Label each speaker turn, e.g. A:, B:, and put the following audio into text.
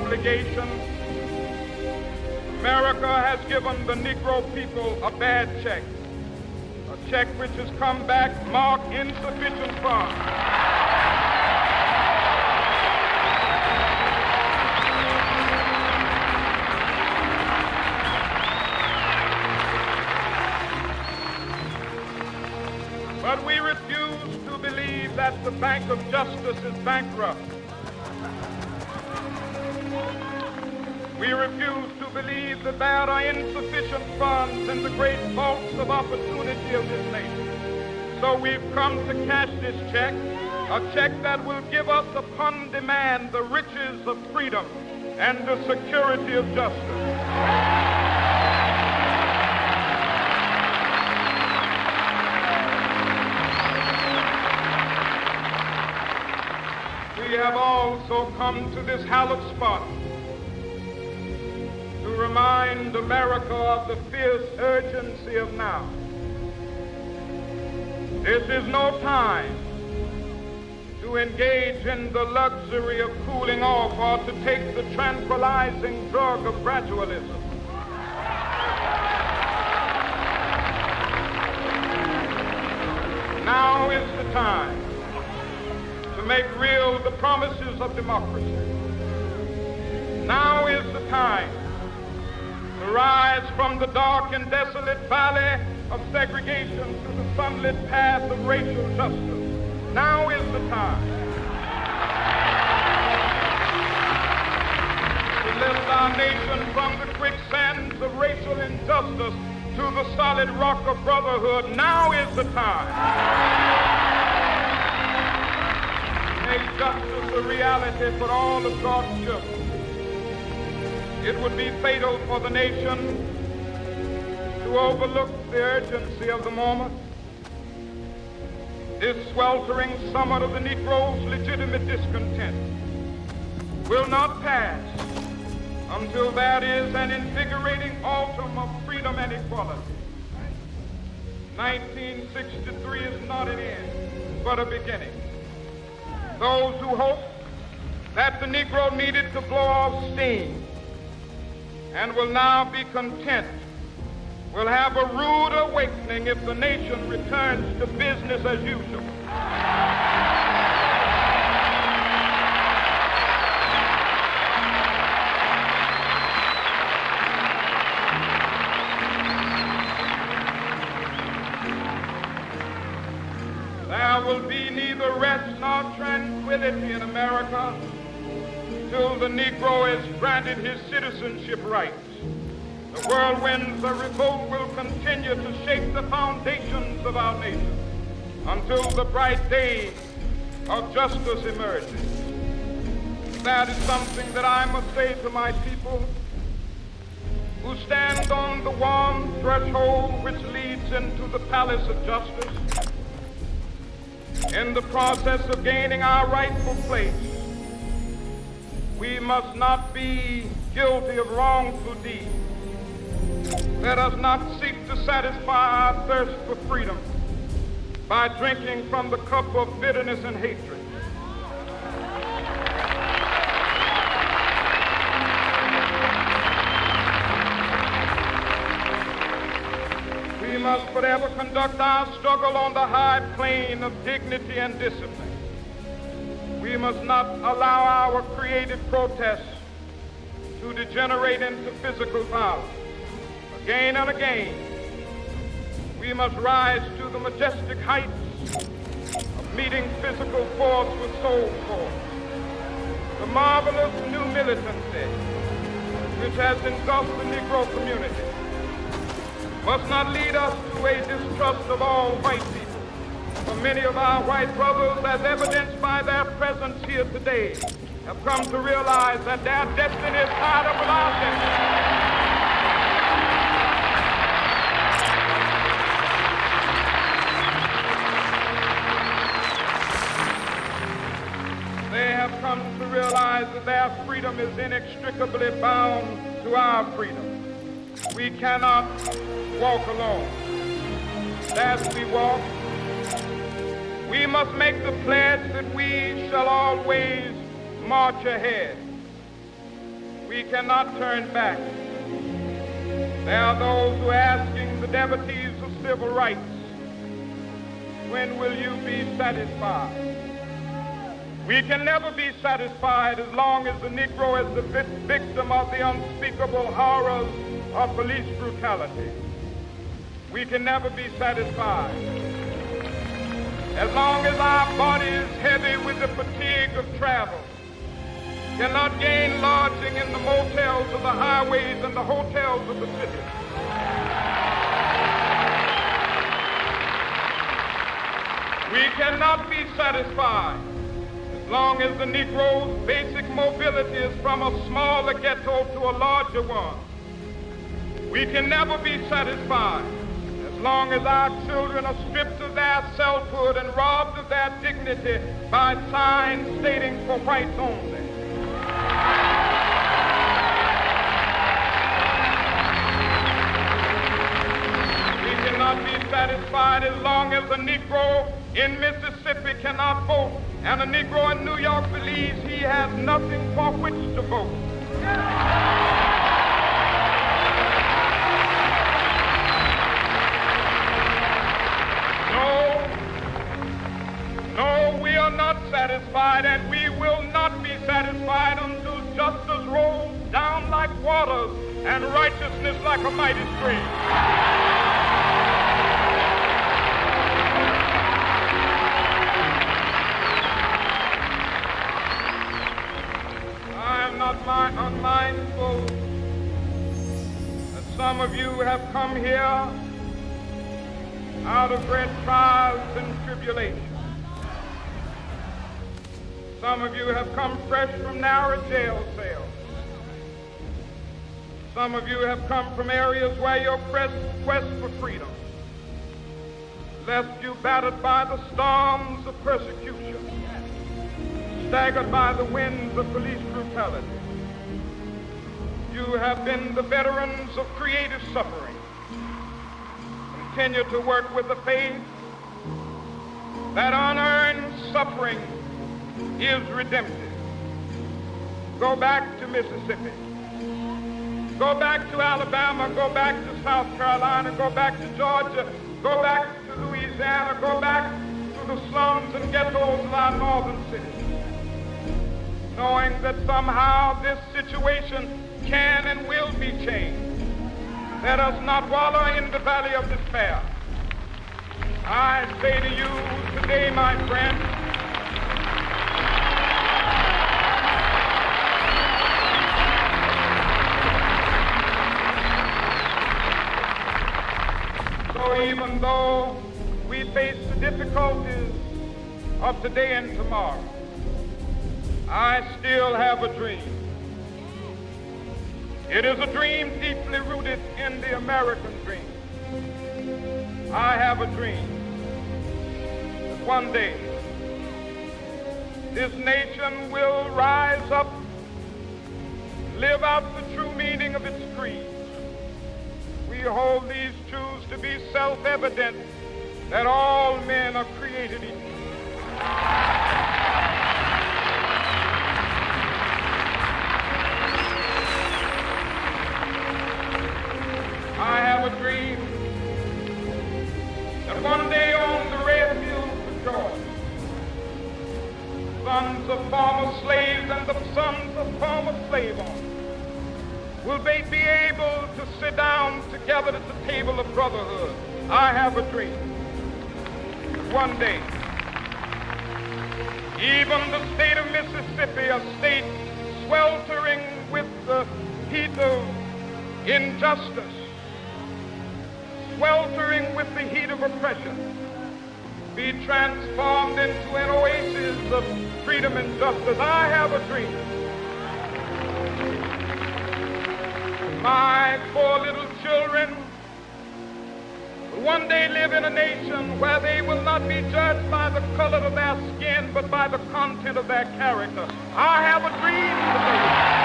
A: obligation, America has given the Negro people a bad check, a check which has come back marked insufficient funds. But we refuse to believe that the Bank of Justice is bankrupt. We refuse to believe that there are insufficient funds in the great vaults of opportunity of this nation. So we've come to cash this check, a check that will give us upon demand the riches of freedom and the security of justice. We have also come to this hallowed spot to remind America of the fierce urgency of now. This is no time to engage in the luxury of cooling off or to take the tranquilizing drug of gradualism. Now is the time to make real the promises of democracy. Now is the time to rise from the dark and desolate valley of segregation to the sunlit path of racial justice. Now is the time to lift our nation from the quicksands of racial injustice to the solid rock of brotherhood. Now is the time to make justice a reality for all of God's children. It would be fatal for the nation to overlook the urgency of the moment. This sweltering summit of the Negro's legitimate discontent will not pass until there is an invigorating autumn of freedom and equality. 1963 is not an end, but a beginning. Those who hope that the Negro needed to blow off steam and will now be content will have a rude awakening if the nation returns to business as usual. There will be neither rest nor tranquility in America till the Negro is granted his citizenship rights. The whirlwinds of revolt will continue to shake the foundations of our nation until the bright day of justice emerges. That is something that I must say to my people who stand on the warm threshold which leads into the palace of justice. In the process of gaining our rightful place, we must not be guilty of wrongful deeds. Let us not seek to satisfy our thirst for freedom by drinking from the cup of bitterness and hatred. We must forever conduct our struggle on the high plane of dignity and discipline. We must not allow our creative protests to degenerate into physical violence. Again and again, we must rise to the majestic heights of meeting physical force with soul force. The marvelous new militancy which has engulfed the Negro community must not lead us to a distrust of all white people. For many of our white brothers, as evidenced by their presence here today, have come to realize that their destiny is tied up with our destiny. They have come to realize that their freedom is inextricably bound to our freedom. We cannot walk alone. As we walk, we must make the pledge that we shall always march ahead. We cannot turn back. There are those who are asking the devotees of civil rights, when will you be satisfied? We can never be satisfied as long as the Negro is the victim of the unspeakable horrors of police brutality. We can never be satisfied as long as our body is heavy with the fatigue of travel, cannot gain lodging in the motels of the highways and the hotels of the city. We cannot be satisfied as long as the Negro's basic mobility is from a smaller ghetto to a larger one. We can never be satisfied as long as our children are stripped of their selfhood and robbed of their dignity by signs stating for whites only. We cannot be satisfied as long as a Negro in Mississippi cannot vote and a Negro in New York believes he has nothing for which to vote. No, we are not satisfied, and we will not be satisfied until justice rolls down like waters and righteousness like a mighty stream. I am not unmindful that some of you have come here out of great trials and tribulations. Some of you have come fresh from narrow jail cells. Some of you have come from areas where your quest for freedom left you battered by the storms of persecution, staggered by the winds of police brutality. You have been the veterans of creative suffering. Continue to work with the faith that unearned suffering is redemptive. Go back to Mississippi. Go back to Alabama. Go back to South Carolina. Go back to Georgia. Go back to Louisiana. Go back to the slums and ghettos of our northern cities, knowing that somehow this situation can and will be changed. Let us not wallow in the valley of despair. I say to you today, my friend, so even though we face the difficulties of today and tomorrow, I still have a dream. It is a dream deeply rooted in the American dream. I have a dream that one day this nation will rise up, live out the true meaning of its creed. We hold these truths to be self-evident, that all men are created equal. I have a dream that one day on the red hills of Georgia, sons of former slaves and the sons of former slave owners will they be able to sit down together at the table of brotherhood. I have a dream. One day, even the state of Mississippi, a state sweltering with the heat of injustice, sweltering with the heat of oppression, be transformed into an oasis of freedom and justice. I have a dream. My poor little children will one day live in a nation where they will not be judged by the color of their skin, but by the content of their character. I have a dream today.